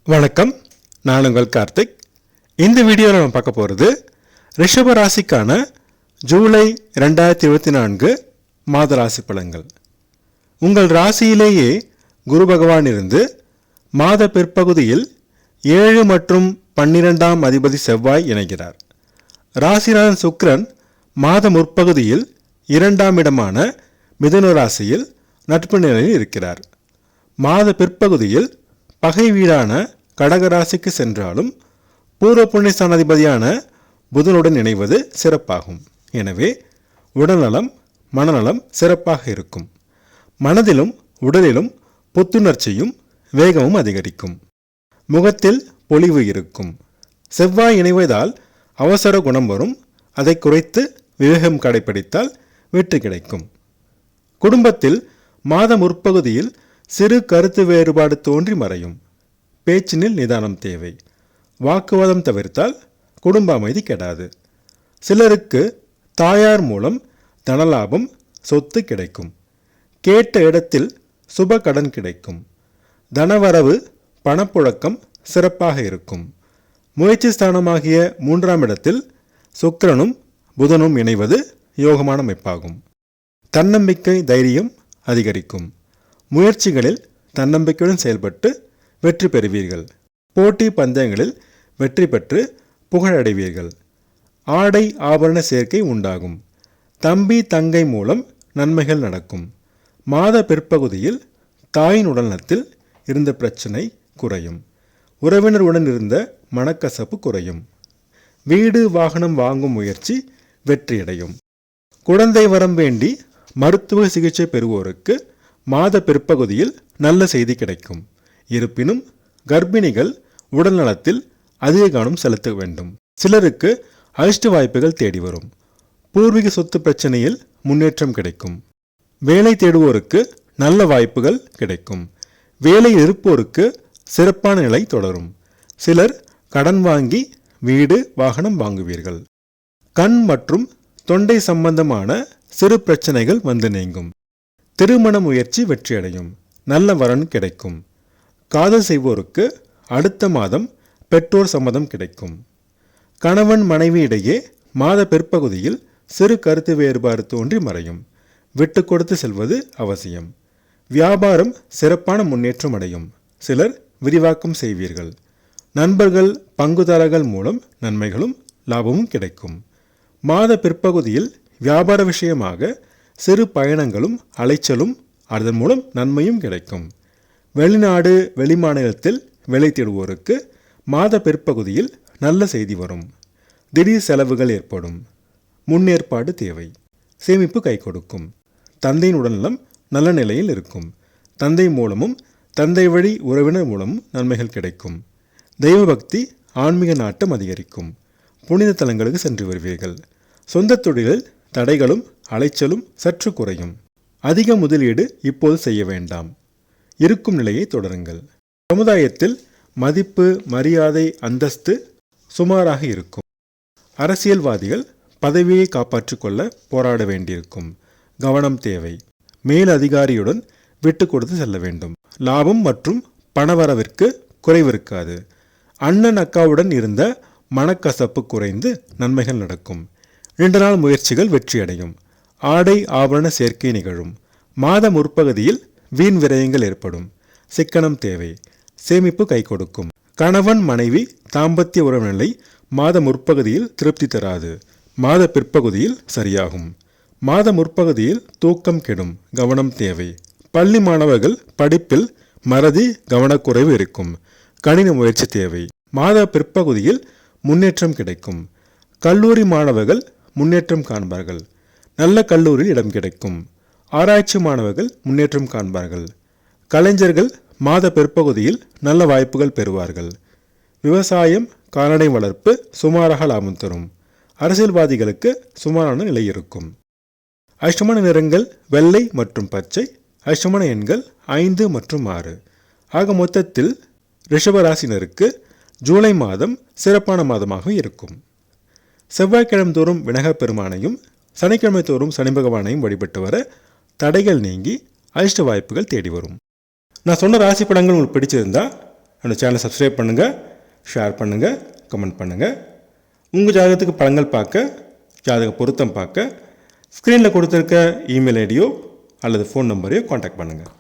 வணக்கம், நான் உங்கள் கார்த்திக். இந்த வீடியோவில் நம்ம பார்க்க போகிறது ரிஷப ராசிக்கான ஜூலை 2024 மாத ராசி பலன்கள். உங்கள் ராசியிலேயே குரு பகவான் இருந்து மாத பிற்பகுதியில் 7 மற்றும் 12ஆம் அதிபதி செவ்வாய் இணைகிறார். ராசிநாதன் சுக்கிரன் மாத முற்பகுதியில் 2ஆம் இடமான மிதுன ராசியில் நட்பு நிலையில் இருக்கிறார். மாத பிற்பகுதியில் பகை வீடான கடகராசிக்கு சென்றாலும் பூர்வ புண்ணியஸ்தானாதிபதியான புதனுடன் இணைவது சிறப்பாகும். எனவே உடல்நலம் மனநலம் சிறப்பாக இருக்கும். மனதிலும் உடலிலும் புத்துணர்ச்சியும் வேகமும் அதிகரிக்கும். முகத்தில் பொலிவு இருக்கும். செவ்வாய் இணைவதால் அவசர குணம் வரும். அதை குறைத்து விவேகம் கடைபிடித்தால் வெற்றி கிடைக்கும். குடும்பத்தில் மாத முற்பகுதியில் சிறு கருத்து வேறுபாடு தோன்றி மறையும். பேச்சினில் நிதானம் தேவை. வாக்குவாதம் தவிர்த்தால் குடும்ப அமைதி கெடாது. சிலருக்கு தாயார் மூலம் தனலாபம் சொத்து கிடைக்கும். கேட்ட இடத்தில் சுப கடன் கிடைக்கும். தனவரவு பணப்புழக்கம் சிறப்பாக இருக்கும். முயற்சி ஸ்தானமாகிய 3ஆம் இடத்தில் சுக்கிரனும் புதனும் இணைவது யோகமான அமைப்பாகும். தன்னம்பிக்கை தைரியம் அதிகரிக்கும். முயற்சிகளில் தன்னம்பிக்கையுடன் செயல்பட்டு வெற்றி பெறுவீர்கள். போட்டி பந்தயங்களில் வெற்றி பெற்று புகழடைவீர்கள். ஆடை ஆபரண சேர்க்கை உண்டாகும். தம்பி தங்கை மூலம் நன்மைகள் நடக்கும். மாத பிற்பகுதியில் தாயின் உடல்நலத்தில் இருந்த பிரச்சனை குறையும். உறவினருடன் இருந்த மனக்கசப்பு குறையும். வீடு வாகனம் வாங்கும் முயற்சி வெற்றியடையும். குழந்தை வரம் வேண்டி மருத்துவ சிகிச்சை பெறுவோருக்கு மாத பிற்பகுதியில் நல்ல செய்தி கிடைக்கும். இருப்பினும் கர்ப்பிணிகள் உடல் நலத்தில் அதிக கவனம் செலுத்த வேண்டும். சிலருக்கு அதிர்ஷ்ட வாய்ப்புகள் தேடி வரும். பூர்வீக சொத்து பிரச்சனையில் முன்னேற்றம் கிடைக்கும். வேலை தேடுவோருக்கு நல்ல வாய்ப்புகள் கிடைக்கும். வேலையில் இருப்போருக்கு சிறப்பான நிலை தொடரும். சிலர் கடன் வாங்கி வீடு வாகனம் வாங்குவீர்கள். கண் மற்றும் தொண்டை சம்பந்தமான சிறு பிரச்சனைகள் வந்து நீங்கும். திருமண முயற்சி வெற்றியடையும். நல்ல வரன் கிடைக்கும். காதல் செய்வோருக்கு அடுத்த மாதம் பெற்றோர் சம்மதம் கிடைக்கும். கணவன் மனைவி இடையே மாத பிற்பகுதியில் சிறு கருத்து வேறுபாடு தோன்றி மறையும். விட்டு கொடுத்து செல்வது அவசியம். வியாபாரம் சிறப்பான முன்னேற்றம் அடையும். சிலர் விரிவாக்கம் செய்வீர்கள். நண்பர்கள் பங்குதாரர்கள் மூலம் நன்மைகளும் லாபமும் கிடைக்கும். மாத பிற்பகுதியில் வியாபார விஷயமாக சிறு பயணங்களும் அலைச்சலும் அதன் மூலம் நன்மையும் கிடைக்கும். வெளிநாடு வெளிமாநிலத்தில் வேலை தேடுவோருக்கு மாத பிற்பகுதியில் நல்ல செய்தி வரும். திடீர் செலவுகள் ஏற்படும். முன்னேற்பாடு தேவை. சேமிப்பு கை கொடுக்கும். தந்தையின் உடல்நலம் நல்ல நிலையில் இருக்கும். தந்தை மூலமும் தந்தை வழி உறவினர் மூலமும் நன்மைகள் கிடைக்கும். தெய்வ பக்தி ஆன்மீக நாட்டம் அதிகரிக்கும். புனித தலங்களுக்கு சென்று வருவீர்கள். சொந்த தொழிலில் தடைகளும் அலைச்சலும் சற்று குறையும். அதிக முதலீடு இப்போது செய்ய வேண்டாம். இருக்கும் நிலையை தொடருங்கள். சமுதாயத்தில் மதிப்பு மரியாதை அந்தஸ்து சுமாராக இருக்கும். அரசியல்வாதிகள் பதவியை காப்பாற்றிக் கொள்ள போராட வேண்டியிருக்கும். கவனம் தேவை. மேல் அதிகாரியுடன் விட்டு கொடுத்து செல்ல வேண்டும். லாபம் மற்றும் பணவரவிற்கு குறைவிருக்காது. அண்ணன் அக்காவுடன் இருந்த மனக்கசப்பு குறைந்து நன்மைகள் நடக்கும். நீண்ட நாள் முயற்சிகள் வெற்றியடையும். ஆடை ஆபரண சேர்க்கை நிகழும். மாத முற்பகுதியில் வீண் விரயங்கள் ஏற்படும். சிக்கனம் தேவை. சேமிப்பு கை கொடுக்கும். கணவன் மனைவி தாம்பத்திய உறவுநிலை மாத முற்பகுதியில் திருப்தி தராது. மாத பிற்பகுதியில் சரியாகும். மாத முற்பகுதியில் தூக்கம் கெடும். கவனம் தேவை. பள்ளி மாணவர்கள் படிப்பில் மறதி கவனக்குறைவு இருக்கும். கடின முயற்சி தேவை. மாத பிற்பகுதியில் முன்னேற்றம் கிடைக்கும். கல்லூரி மாணவர்கள் முன்னேற்றம் காண்பார்கள். நல்ல கல்லூரியில் இடம் கிடைக்கும். ஆராய்ச்சி மாணவர்கள் முன்னேற்றம் காண்பார்கள். கலைஞர்கள் மாத பிற்பகுதியில் நல்ல வாய்ப்புகள் பெறுவார்கள். விவசாயம் கால்நடை வளர்ப்பு சுமாராக லாபம் தரும். அரசியல்வாதிகளுக்கு சுமாரான நிலை இருக்கும். அதிர்ஷ்டமான நிறங்கள் வெள்ளை மற்றும் பச்சை. அதிர்ஷ்டமான எண்கள் 5 மற்றும் 6. ஆக மொத்தத்தில் ரிஷபராசினருக்கு ஜூலை மாதம் சிறப்பான மாதமாக இருக்கும். செவ்வாய்க்கிழமை தோறும் விநாயகர் பெருமானையும் சனிக்கிழமை தோறும் சனி பகவானையும் வழிபட்டு வர தடைகள் நீங்கி அதிர்ஷ்ட வாய்ப்புகள் தேடி வரும். நான் சொன்ன ராசி படங்கள் உங்களுக்கு பிடிச்சிருந்தா அந்த சேனலை சப்ஸ்கிரைப் பண்ணுங்கள், ஷேர் பண்ணுங்கள், கமெண்ட் பண்ணுங்கள். உங்கள் ஜாதகத்துக்கு பலன்கள் பார்க்க, ஜாதக பொருத்தம் பார்க்க ஸ்க்ரீனில் கொடுத்துருக்க இமெயில் ஐடியோ அல்லது ஃபோன் நம்பரையோ காண்டாக்ட் பண்ணுங்கள்.